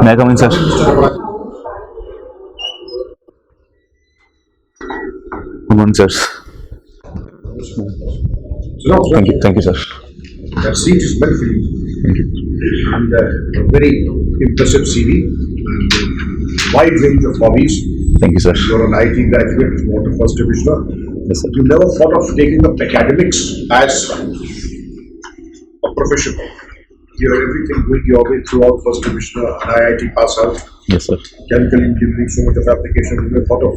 May I come in, sir? Good morning, sir. Thank you, sir. That seat is meant for you. Thank you. And a very impressive CV and wide range of hobbies. Thank you, sir. You're an IT graduate, water first divisioner. Yes, sir. You never thought of taking up academics as a profession. You know, everything going your way throughout first divisioner and IIT pass out. Yes, sir. Chemical engineering, so much of application. You never thought of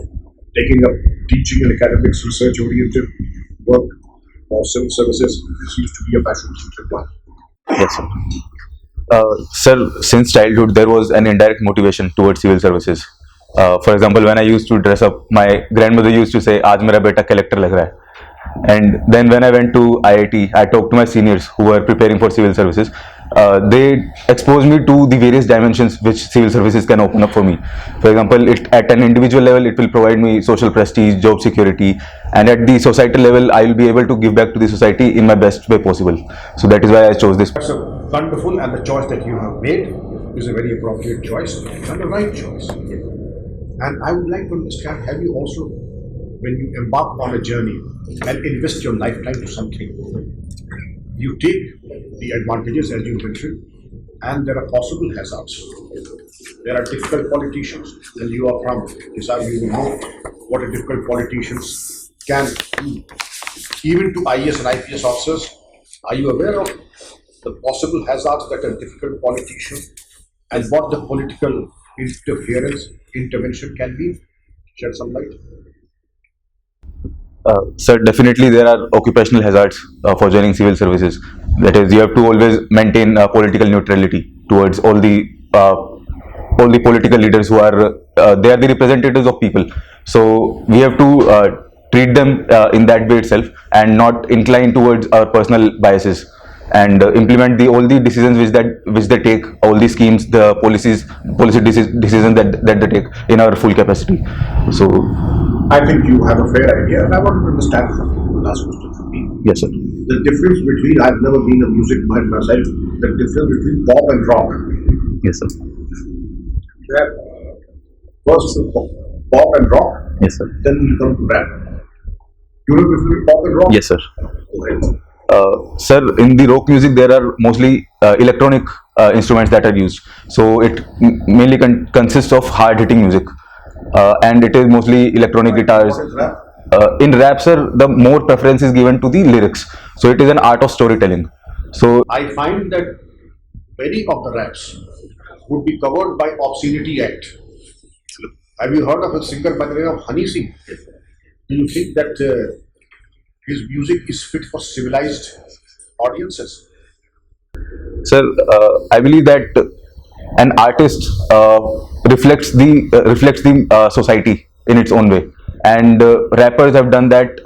taking up teaching and academics, research oriented work or civil services. It seems to be a passion. Yes, sir. Sir, since childhood, there was an indirect motivation towards civil services. For example, when I used to dress up, my grandmother used to say, "Aaj mera beta collector lag raha hai." And then when I went to IIT, I talked to my seniors who were preparing for civil services. They exposed me to the various dimensions which civil services can open up for me. For example, at an individual level, it will provide me social prestige, job security, and at the societal level, I will be able to give back to the society in my best way possible. So that is why I chose this. That's a wonderful, and the choice that you have made is a very appropriate choice and the right choice. And I would like to understand, have you also, when you embark on a journey and invest your lifetime to something, you take the advantages as you mentioned, and there are possible hazards. There are difficult politicians, and you are from Hisar, you will know what a difficult politicians can do. Even to IAS and IPS officers, are you aware of the possible hazards that a difficult politician and what the political intervention can be? Shed some light. Sir, definitely there are occupational hazards for joining civil services. That is, you have to always maintain political neutrality towards all the political leaders who are they are the representatives of people. So we have to treat them in that way itself and not incline towards our personal biases and implement all the decisions which they take, all the schemes, the policy decisions that they take in our full capacity. So I think you have a fair idea, and I want to understand from you. Last question from me. yes, sir. The difference between, I've never been a music man myself, the difference between pop and rock. Yes, sir. Rap. First pop and rock, Yes, sir. then we'll come to rap. You know the difference between pop and rock? Yes, sir. Okay. Sir, in the rock music, there are mostly electronic instruments that are used. So it mainly consists of hard-hitting music, and it is mostly electronic guitars. What is rap? In rap, sir, the more preference is given to the lyrics. So it is an art of storytelling. So I find that many of the raps would be covered by Obscenity Act. Have you heard of a singer by the name of Honey Singh? Do you think that his music is fit for civilized audiences? sir, I believe that an artist reflects the society in its own way, and rappers have done that,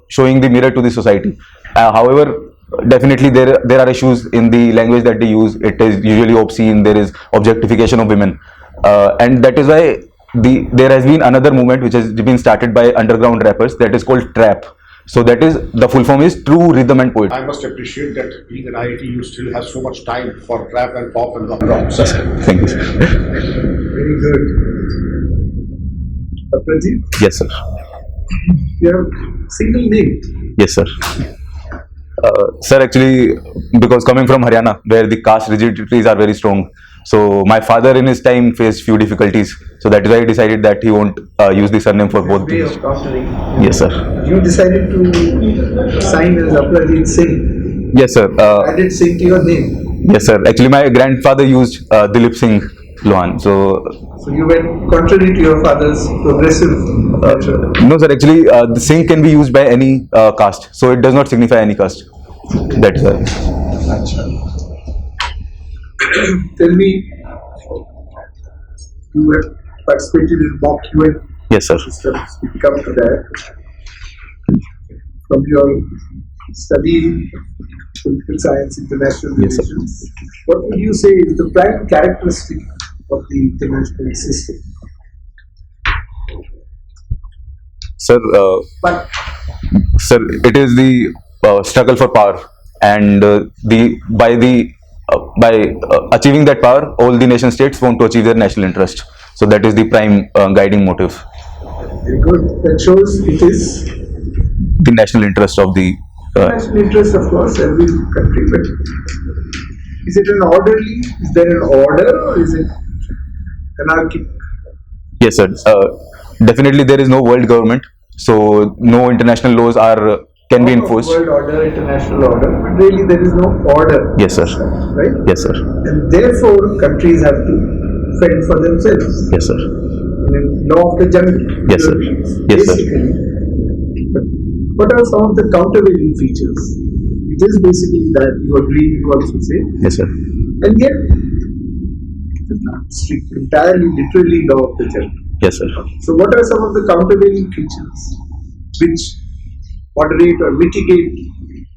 showing the mirror to the society. However, definitely there are issues in the language that they use. It is usually obscene. There is objectification of women, and that is why there has been another movement which has been started by underground rappers that is called trap. So that is, the full form is true rhythm and poetry. I must appreciate that being an IIT, you still have so much time for rap and pop and rock. Thank you, sir. Very good. Pradeep, Yes, sir. you have single name. Yes, sir. Sir, actually, because coming from Haryana, where the caste rigidities are very strong, so my father in his time faced few difficulties. So that is why he decided that he won't use the surname for both Way these. of countering. Yes, sir. You decided to sign as Aparajit Singh. Yes, sir. Added Singh to your name. Yes, sir. Actually, my grandfather used Dilip Singh Lohan. So So you went contrary to your father's progressive culture. no, sir. Actually, the Singh can be used by any caste, so it does not signify any caste. That is why. Tell me, you have participated in mock UN Yes, sir. systems. We come to that. From your study in political science, international Yes, sir. relations, what would you say is the prime characteristic of the international system? Sir, But sir, it is the struggle for power, and the by achieving that power, all the nation states want to achieve their national interest. So that is the prime guiding motive, Very good. That shows it is the national interest of the. national interest, of course, every country. But is it an orderly? Is there an order, or is it anarchic? Yes, sir. Definitely, there is no world government, so no international laws are can be enforced. World order, international order, but really there is no order. Yes, sir. Right? Yes, sir. And therefore, countries have to fend for themselves. Yes, sir. I mean, law of the jungle. Yes, sir. Yes, sir. Basically. But what are some of the countervailing features? It is basically that you agree, you also say, Yes, sir. and yet it is not strict, entirely, literally law of the jungle. Yes, sir. So, what are some of the countervailing features which moderate or mitigate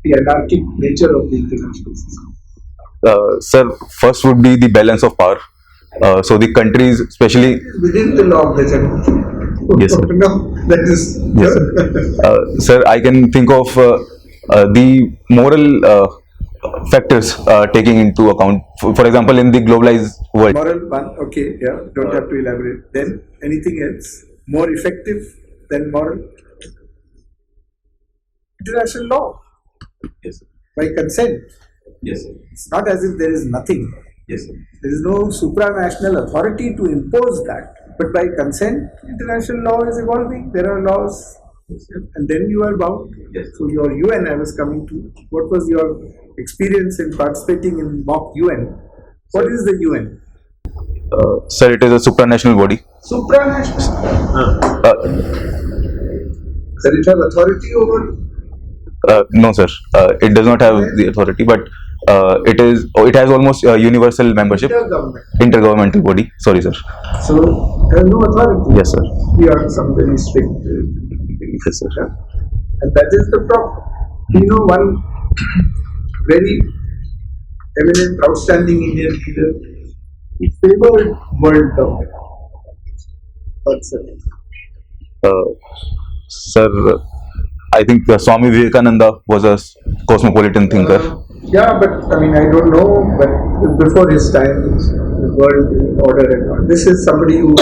the anarchic nature of the international system? Sir, first would be the balance of power. So the countries, especially. Within the law of the jungle. Yes, sir. No, that is. Yes, sir. Sir, I can think of the moral factors taking into account. For example, in the globalized world. Moral one, okay, yeah, don't have to elaborate. Then anything else more effective than moral? International law Yes, sir. by consent. Yes, sir. It's not as if there is nothing. Yes, sir. There is no supranational authority to impose that. But by consent, international law is evolving. There are laws, and then you are bound. Yes. So your UN, I was coming to. What was your experience in participating in mock UN? What is the UN? Sir, it is a supranational body. Supranational. Uh, Does it have authority over? no, sir. It does not have the authority, but it has almost universal membership. Government. Intergovernmental body. Sorry, sir. So there is no authority. Yes, sir. We are some very strict. Yes, sir. And that is the problem. You know, one very eminent, outstanding Indian leader, he favored world government. Sir, I think Swami Vivekananda was a cosmopolitan thinker. Yeah, but I mean, I don't know, but before his time, the world order and all. This is somebody who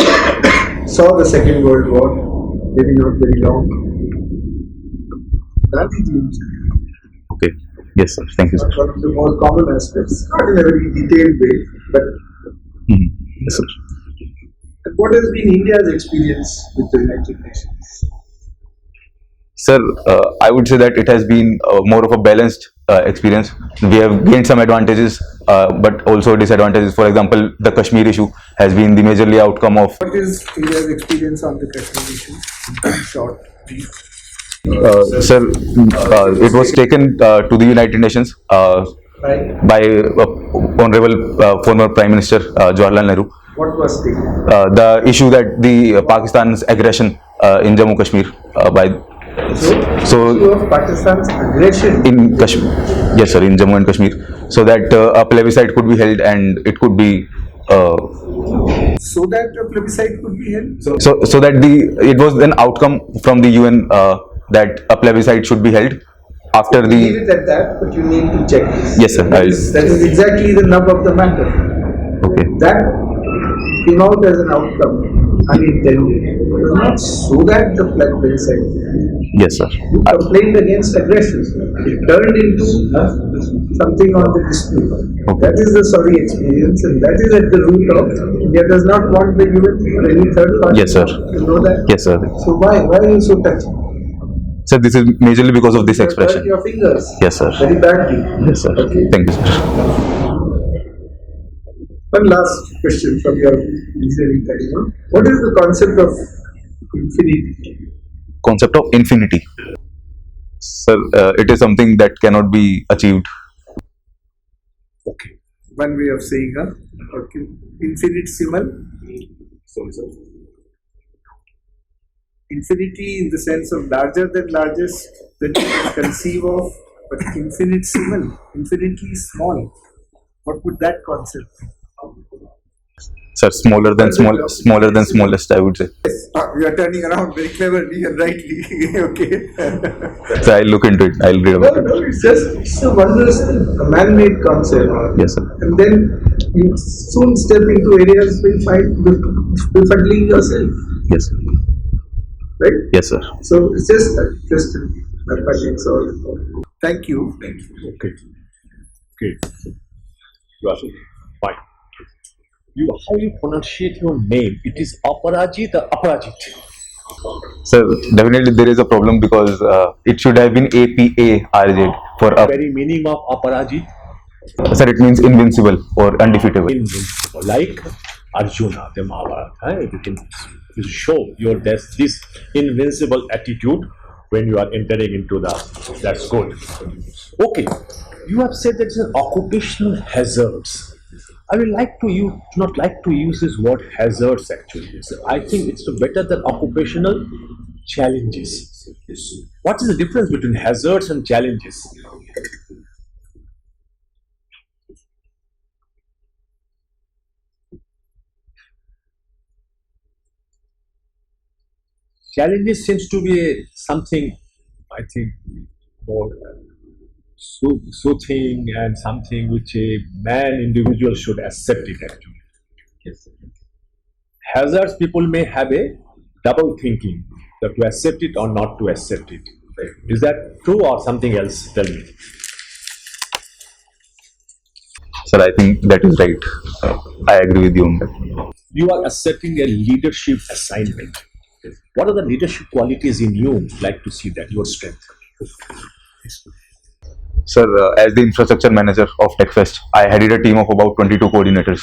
saw the Second World War, maybe not very long. Gandhiji, Okay. Yes, sir. Thank you, sir. one of the more common aspects, not in a very detailed way, but Yes, sir. and what has been India's experience with the United Nations? Sir, I would say that it has been more of a balanced experience. We have gained some advantages, but also disadvantages. For example, the Kashmir issue has been the majorly outcome of. What is India's experience on the Kashmir issue? Short, brief. Sir, it was taken to the United Nations Right. by Honorable former Prime Minister Jawaharlal Nehru. What was taken? The issue that the Pakistan's aggression in Jammu Kashmir by So, issue of Pakistan's aggression. in Kashmir, yes, sir, in Jammu and Kashmir, so that a plebiscite could be held and it could be So that a plebiscite could be held. so that it was an outcome from the UN that a plebiscite should be held after Leave the. it at that, but you need to check this. Yes, sir. That is exactly the nub of the matter. Okay. That came out as an outcome, unintended. It was not so that the plebiscite. Yes, sir. You complained against aggression. It turned into something on the dispute. Okay. That is the sorry experience, and that is at the root of India does not want the UN or any third party. Yes, sir. You know that? Yes, sir. So why are you so touchy? Sir, this is majorly because of this You hurt expression. your fingers. Yes, sir. Very badly. Yes, sir. Okay. Thank you, sir. One last question from your engineering time. What is the concept of infinity? Concept of infinity. Sir, it is something that cannot be achieved. Okay. One way of saying okay. Infinitesimal. Sorry, sir. Infinity in the sense of larger than largest that you can conceive of, but infinitesimal, infinitely small. What would that concept be? Sir, smaller than smallest, I would say. You are turning around very cleverly and rightly. Okay. So I'll look into it. I'll read No, about it. no, it's a wondrous thing, a man-made concept. Yes, sir. And then you soon step into areas where you find befuddling yourself, Yes, sir. right? Yes, sir. So it's just mathematics or. Thank you. Okay. Okay. You are fine. How you pronunciate your name? It is Aparajit or Aparajit? Sir, definitely there is a problem because it should have been APARZ for up. Very meaning of Aparajit? Sir, it means invincible or undefeatable. Invincible, like Arjuna, the Mahabharata. You show your this invincible attitude when you are entering into that's good. Okay, you have said that it's an occupational hazards. I will not like to use this word hazards actually. I think it's better than occupational challenges. What is the difference between hazards and challenges? Challenges seems to be something, I think, more soothing and something which a individual should accept it actually. Yes. Hazards, people may have a double thinking, that to accept it or not to accept it. Is that true or something else? Tell me. Sir, I think that is right. I agree with you on that. You are accepting a leadership assignment. What are the leadership qualities in you like to see that, your strength? Sir, as the infrastructure manager of TechFest, I headed a team of about 22 coordinators,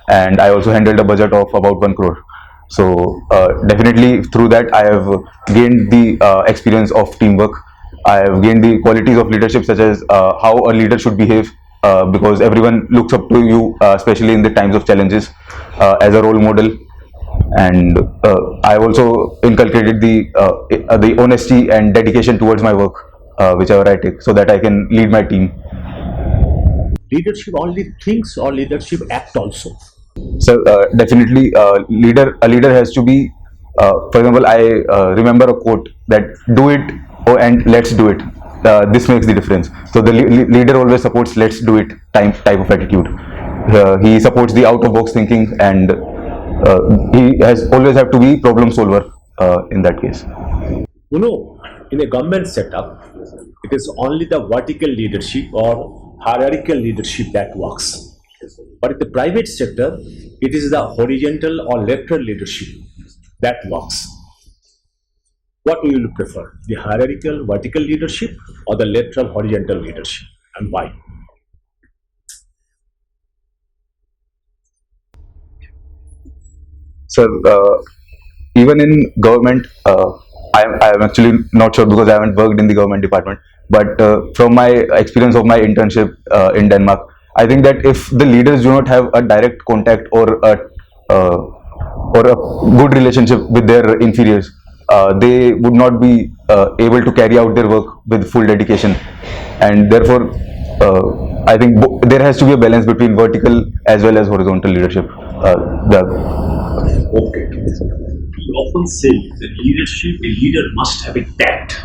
and I also handled a budget of about 1 crore. So definitely through that, I have gained the experience of teamwork. I have gained the qualities of leadership, such as how a leader should behave, because everyone looks up to you, especially in the times of challenges, as a role model. And I have also inculcated the honesty and dedication towards my work, whichever I take, so that I can lead my team. Leadership only thinks or leadership act also? So definitely, a leader has to be. For example, I remember a quote that "Do it and let's do it." This makes the difference. So the leader always supports "let's do it" type of attitude. He supports the out of box thinking, and he has always have to be problem solver in that case. You know, in a government setup, it is only the vertical leadership or hierarchical leadership that works. But in the private sector, it is the horizontal or lateral leadership that works. What do you prefer? The hierarchical vertical leadership or the lateral horizontal leadership, and why? Sir, even in government, I am actually not sure because I haven't worked in the government department. But from my experience of my internship in Denmark, I think that if the leaders do not have a direct contact or a good relationship with their inferiors, they would not be able to carry out their work with full dedication. And therefore, I think there has to be a balance between vertical as well as horizontal leadership. Okay. We often say that a leader must have a tact.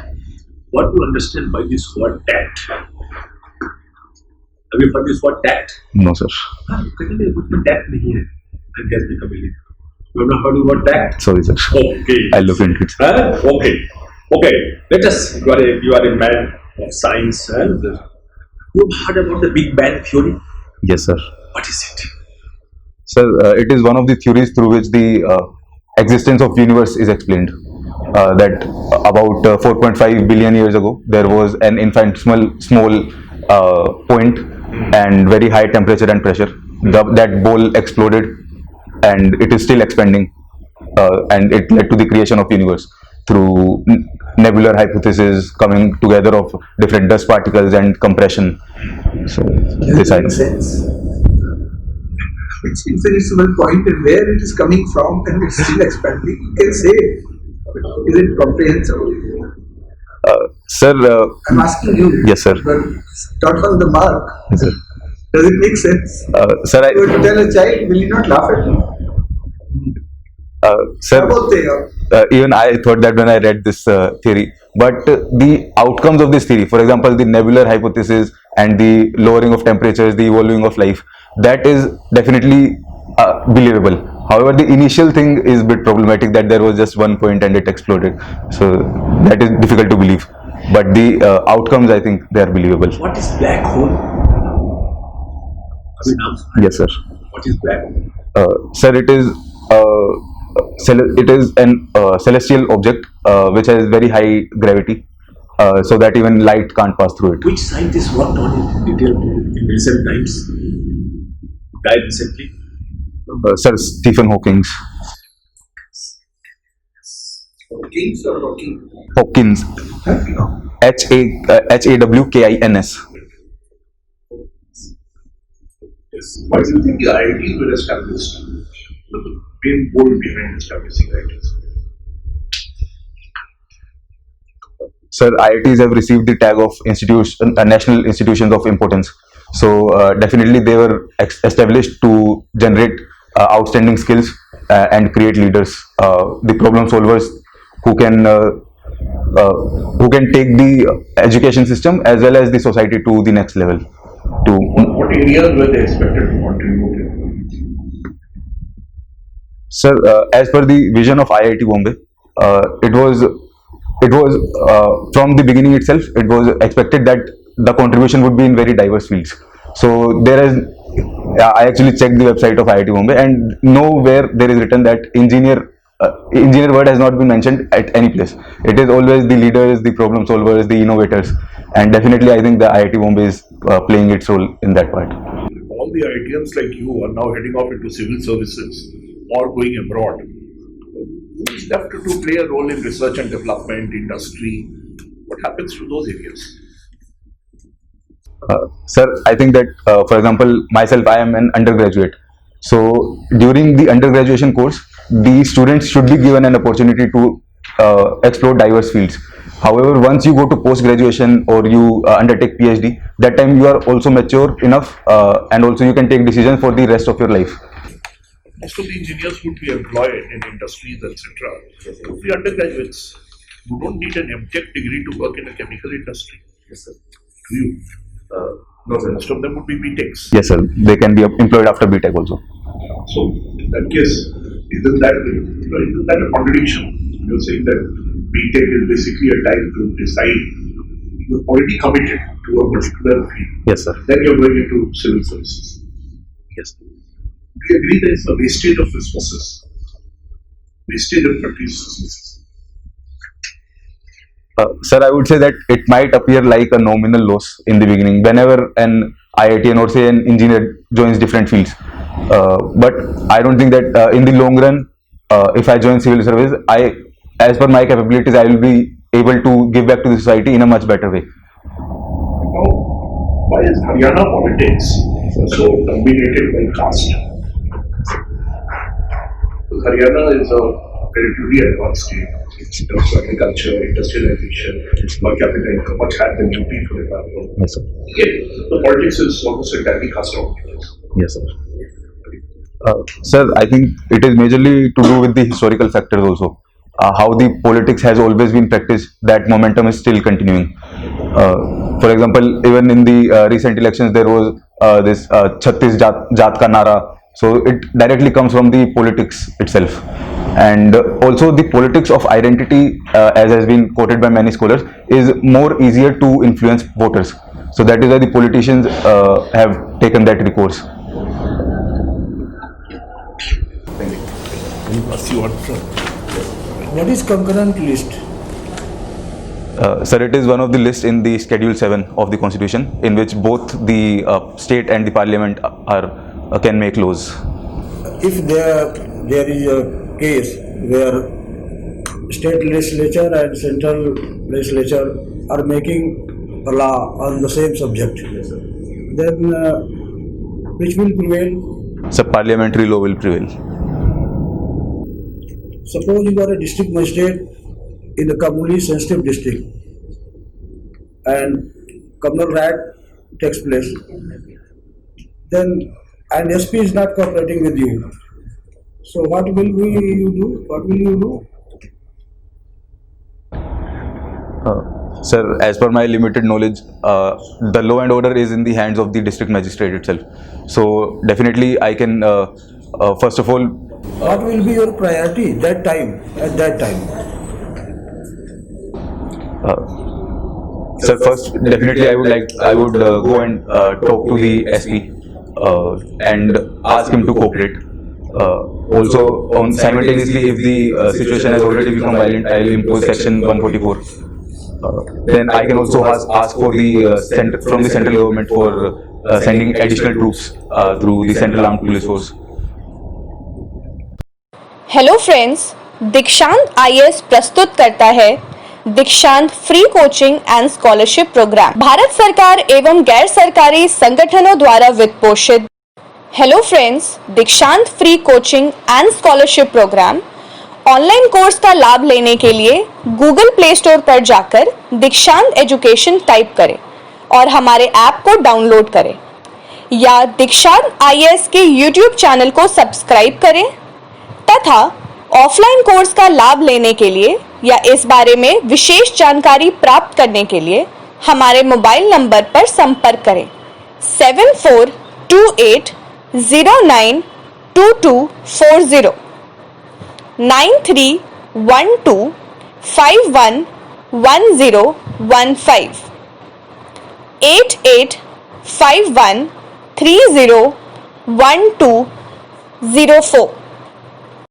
What do you understand by this word tact? Have you heard this word tact? No, sir. Tact नहीं है. And has become a leader. You have not heard the word tact? Sorry, sir. Okay. I'll look into it. Okay. Okay. Let us. You are a man of science. You heard about the Big Bang theory? Yes, sir. What is it? Sir, it is one of the theories through which the existence of universe is explained. That about 4.5 billion years ago, there was an small point and very high temperature and pressure. That bowl exploded, and it is still expanding, and it led to the creation of universe through nebular hypothesis, coming together of different dust particles and compression. So this makes sense. It's infinitesimal point and where it is coming from and it's still expanding. You can say, is it comprehensible? Sir, I'm asking you. Yes, sir. But not on the mark. Yes, sir. Does it make sense? Sir, You were to tell a child, will you not laugh at me? Sir, even I thought that when I read this theory, but the outcomes of this theory, for example, the nebular hypothesis and the lowering of temperatures, the evolving of life, that is definitely believable. However, the initial thing is a bit problematic, that there was just one point and it exploded. So that is difficult to believe. But the outcomes, I think, they are believable. What is black hole? Yes, sir. What is black hole? Sir, it is an celestial object which has very high gravity, so that even light can't pass through it. Which scientist worked on it in detail in recent times? Died recently? Sir, Stephen Hawking. Kings or Hawking? Hawkins. Hawkins. Yes. Why do you think the IITs were established? The main goal behind establishing IITs? Sir, IITs have received the tag of national institutions of importance. So definitely they were established to generate outstanding skills and create leaders, the problem solvers who can take the education system as well as the society to the next level. What areas were they expected to contribute in? Sir, as per the vision of IIT Bombay, it was from the beginning itself, it was expected that the contribution would be in very diverse fields. So there is, I actually checked the website of IIT Bombay, and nowhere there is written that engineer word has not been mentioned at any place. It is always the leaders, the problem solvers, the innovators, and definitely I think the IIT Bombay is playing its role in that part. All the IITians like you are now heading off into civil services or going abroad. Who is left to play a role in research and development, industry? What happens to those areas? Sir, I think that, for example, myself, I am an undergraduate. So during the undergraduation course, the students should be given an opportunity to explore diverse fields. However, once you go to post-graduation or you undertake PhD, that time you are also mature enough and also you can take decisions for the rest of your life. Most of the engineers would be employed in industries, etc. Would be undergraduates who don't need an MTech degree to work in a chemical industry. Yes, sir. Do you? No, sir. Most of them would be BTechs. Yes, sir. They can be employed after BTech also. So, in that case, isn't that a contradiction? You're saying that BTech is basically a time to decide. You're already committed to a particular field. Yes, sir. Then you're going into civil services. Yes. Do you agree there is a wastage of resources? Wastage of country's resources? Sir, I would say that it might appear like a nominal loss in the beginning whenever an IITian or say an engineer joins different fields. But I don't think that in the long run, if I join civil service, as per my capabilities, I will be able to give back to the society in a much better way. Now, why is Haryana politics so dominated by caste? Because Haryana is a relatively advanced state in terms of agriculture, industrialization, per capita income, much higher than UP, for example. Yes, sir. Yet, the politics is almost entirely caste dominated. Yes, sir. Sir, I think it is majorly to do with the historical factors also. How the politics has always been practiced, that momentum is still continuing. For example, even in the recent elections, there was this Chhattis Jaat Ka Nara. So it directly comes from the politics itself. And also the politics of identity, as has been quoted by many scholars, is more easier to influence voters. So that is why the politicians have taken that recourse. What is concurrent list? Sir, it is one of the lists in the Schedule 7 of the Constitution, in which both the state and the parliament can make laws. If there is a case where state legislature and central legislature are making a law on the same subject, then which will prevail? So parliamentary law will prevail. Suppose you are a district magistrate in a communally sensitive district and communal riot takes place, then and SP is not cooperating with you, So what will you do? What will you do? Sir, as per my limited knowledge, the law and order is in the hands of the district magistrate itself. So definitely I can, first of all, What will be your priority that time? At that time, sir, first definitely I would go and talk to the SP and ask him to cooperate. Also, on simultaneously, if the situation has already become violent, I will impose section 144. Then I can also ask for the from the central government for sending additional troops through the Central Armed Police Force. Hello friends, Dikshant IAS प्रस्तुत करता है Dikshant free coaching and scholarship programme, Bharat सरकार एवं गैर सरकारी संगठनों द्वारा वित्त पोषित। Hello friends, Dikshant free coaching and scholarship programme online course का लाभ लेने के लिए गूगल प्ले स्टोर पर जाकर दीक्षांत एजुकेशन टाइप करें और हमारे ऐप को डाउनलोड करें, या दीक्षांत आईएएस के यूट्यूब चैनल को सब्सक्राइब करें तथा ऑफलाइन कोर्स का लाभ लेने के लिए या इस बारे में विशेष जानकारी प्राप्त करने के लिए हमारे मोबाइल नंबर पर संपर्क करें 7428092240 9312511015 8851301204।